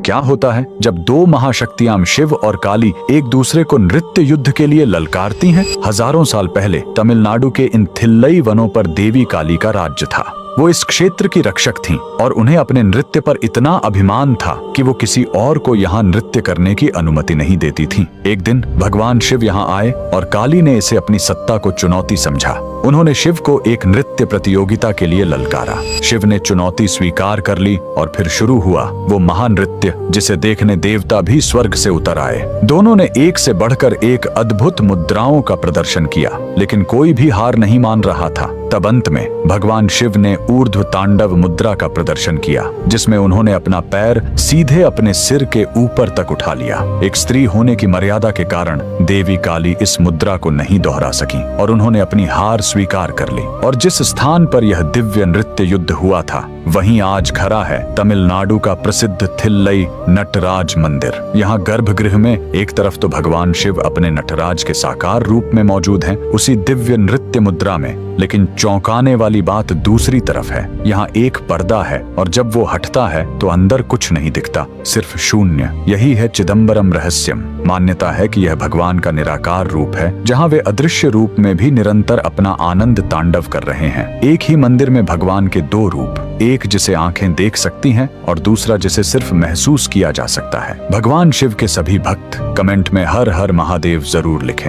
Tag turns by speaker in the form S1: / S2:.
S1: क्या होता है जब दो महाशक्तियां शिव और काली एक दूसरे को नृत्य युद्ध के लिए ललकारती हैं? हजारों साल पहले तमिलनाडु के इन थिल्लई वनों पर देवी काली का राज्य था। वो इस क्षेत्र की रक्षक थीं और उन्हें अपने नृत्य पर इतना अभिमान था कि वो किसी और को यहाँ नृत्य करने की अनुमति नहीं देती थीं। एक दिन भगवान शिव यहाँ आए और काली ने इसे अपनी सत्ता को चुनौती समझा। उन्होंने शिव को एक नृत्य प्रतियोगिता के लिए ललकारा। शिव ने चुनौती स्वीकार कर ली और फिर शुरू हुआ वो महानृत्य जिसे देखने देवता भी स्वर्ग से उतर आए। दोनों ने एक से बढ़कर एक अद्भुत मुद्राओं का प्रदर्शन किया, लेकिन कोई भी हार नहीं मान रहा था। तब अंत में भगवान शिव ने ऊर्ध्व तांडव मुद्रा का प्रदर्शन किया, जिसमें उन्होंने अपना पैर सीधे अपने सिर के ऊपर तक उठा लिया। एक स्त्री होने की मर्यादा के कारण देवी काली इस मुद्रा को नहीं दोहरा सकी और उन्होंने अपनी हार स्वीकार कर ली। और जिस स्थान पर यह दिव्य नृत्य युद्ध हुआ था, वहीं आज खड़ा है तमिलनाडु का प्रसिद्ध थिल्लई नटराज मंदिर। यहाँ गर्भगृह में एक तरफ तो भगवान शिव अपने नटराज के साकार रूप में मौजूद हैं, उसी दिव्य नृत्य मुद्रा में, लेकिन चौंकाने वाली बात दूसरी तरफ है। यहाँ एक पर्दा है और जब वो हटता है तो अंदर कुछ नहीं दिखता, सिर्फ शून्य। यही है चिदम्बरम रहस्यम। मान्यता है कि यह भगवान का निराकार रूप है, जहाँ वे अदृश्य रूप में भी निरंतर अपना आनंद तांडव कर रहे हैं। एक ही मंदिर में भगवान के दो रूप, एक जिसे आंखें देख सकती हैं और दूसरा जिसे सिर्फ महसूस किया जा सकता है। भगवान शिव के सभी भक्त कमेंट में हर हर महादेव जरूर लिखें।